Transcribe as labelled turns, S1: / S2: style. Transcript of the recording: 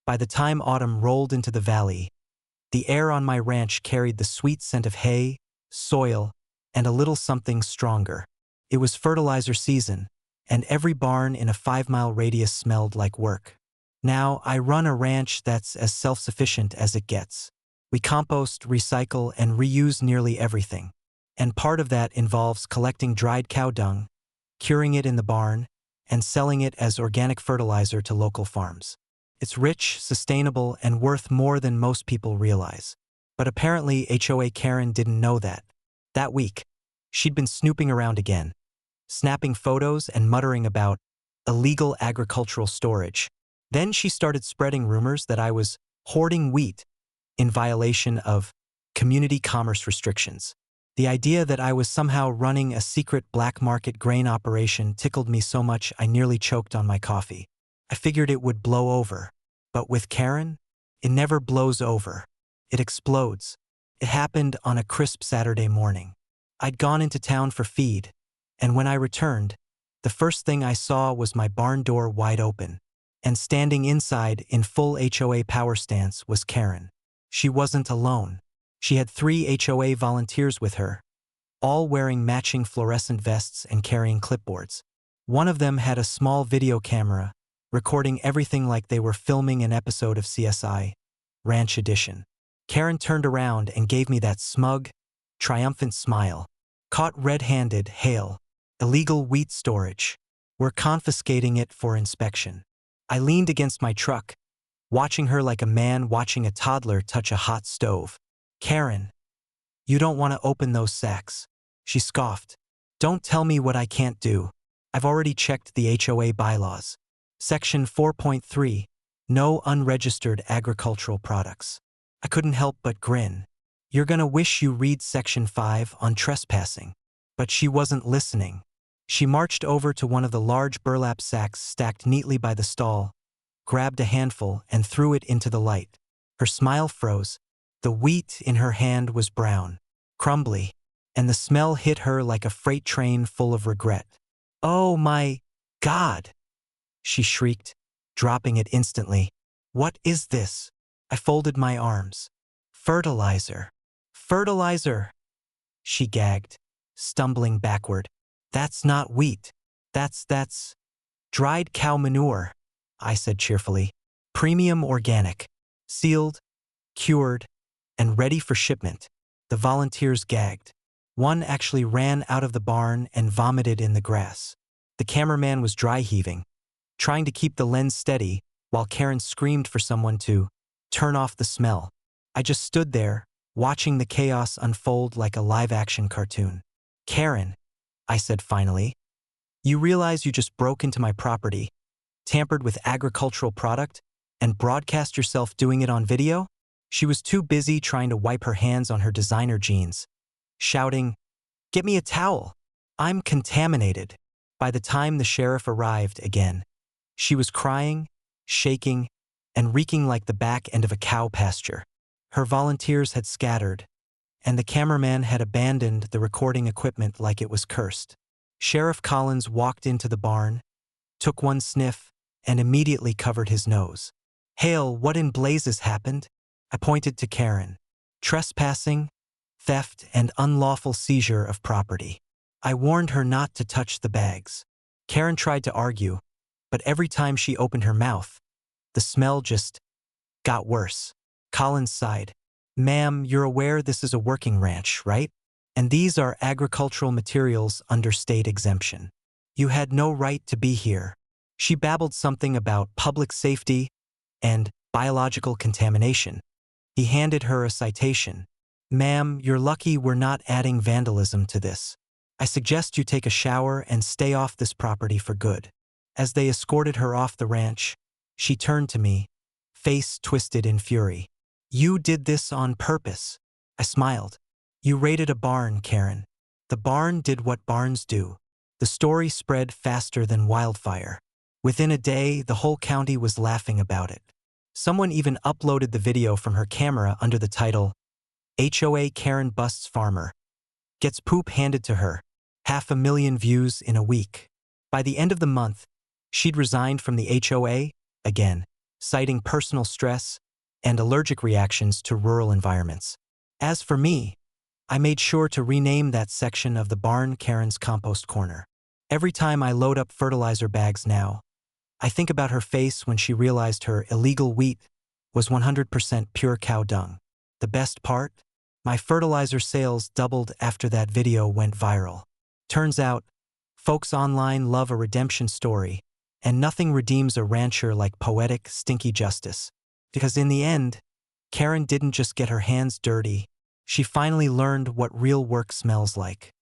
S1: By the time autumn rolled into the valley, the air on my ranch carried the sweet scent of hay, soil, and a little something stronger. It was fertilizer season, and every barn in a 5-mile radius smelled like work. Now, I run a ranch that's as self-sufficient as it gets. We compost, recycle, and reuse nearly everything. And part of that involves collecting dried cow dung, curing it in the barn, and selling it as organic fertilizer to local farms. It's rich, sustainable, and worth more than most people realize. But apparently HOA Karen didn't know that. That week, she'd been snooping around again, snapping photos and muttering about illegal agricultural storage. Then she started spreading rumors that I was hoarding wheat in violation of community commerce restrictions. The idea that I was somehow running a secret black market grain operation tickled me so much I nearly choked on my coffee. I figured it would blow over. But with Karen, it never blows over. It explodes. It happened on a crisp Saturday morning. I'd gone into town for feed, and when I returned, the first thing I saw was my barn door wide open. And standing inside in full HOA power stance was Karen. She wasn't alone. She had 3 HOA volunteers with her, all wearing matching fluorescent vests and carrying clipboards. One of them had a small video camera, recording everything like they were filming an episode of CSI, Ranch Edition. Karen turned around and gave me that smug, triumphant smile. Caught red-handed, hail. Illegal wheat storage. We're confiscating it for inspection. I leaned against my truck, watching her like a man watching a toddler touch a hot stove. Karen, you don't want to open those sacks. She scoffed. Don't tell me what I can't do. I've already checked the HOA bylaws. Section 4.3, no unregistered agricultural products. I couldn't help but grin. You're gonna wish you read Section 5 on trespassing. But she wasn't listening. She marched over to one of the large burlap sacks stacked neatly by the stall, grabbed a handful and threw it into the light. Her smile froze. The wheat in her hand was brown, crumbly, and the smell hit her like a freight train full of regret. Oh my God! She shrieked, dropping it instantly. What is this? I folded my arms. Fertilizer. Fertilizer! She gagged, stumbling backward. That's not wheat. That's dried cow manure, I said cheerfully. Premium organic, sealed, cured, and ready for shipment. The volunteers gagged. One actually ran out of the barn and vomited in the grass. The cameraman was dry heaving, trying to keep the lens steady while Karen screamed for someone to turn off the smell. I just stood there, watching the chaos unfold like a live-action cartoon. Karen, I said finally, you realize you just broke into my property, tampered with agricultural product, and broadcast yourself doing it on video? She was too busy trying to wipe her hands on her designer jeans, shouting, "Get me a towel! I'm contaminated." By the time the sheriff arrived again, she was crying, shaking, and reeking like the back end of a cow pasture. Her volunteers had scattered, and the cameraman had abandoned the recording equipment like it was cursed. Sheriff Collins walked into the barn, took one sniff, and immediately covered his nose. "Hale, what in blazes happened?" I pointed to Karen. "Trespassing, theft, and unlawful seizure of property." I warned her not to touch the bags. Karen tried to argue, but every time she opened her mouth, the smell just got worse. Collins sighed. "Ma'am, you're aware this is a working ranch, right? And these are agricultural materials under state exemption. You had no right to be here." She babbled something about public safety and biological contamination. He handed her a citation. "Ma'am, you're lucky we're not adding vandalism to this. I suggest you take a shower and stay off this property for good." As they escorted her off the ranch, she turned to me, face twisted in fury. "You did this on purpose." I smiled. "You raided a barn, Karen. The barn did what barns do." The story spread faster than wildfire. Within a day, the whole county was laughing about it. Someone even uploaded the video from her camera under the title, "HOA Karen Busts Farmer. Gets Poop Handed to Her." 500,000 views in a week. By the end of the month, she'd resigned from the HOA again, citing personal stress and allergic reactions to rural environments. As for me, I made sure to rename that section of the barn Karen's compost corner. Every time I load up fertilizer bags now, I think about her face when she realized her illegal wheat was 100% pure cow dung. The best part? My fertilizer sales doubled after that video went viral. Turns out, folks online love a redemption story, and nothing redeems a rancher like poetic, stinky justice. Because in the end, Karen didn't just get her hands dirty, she finally learned what real work smells like.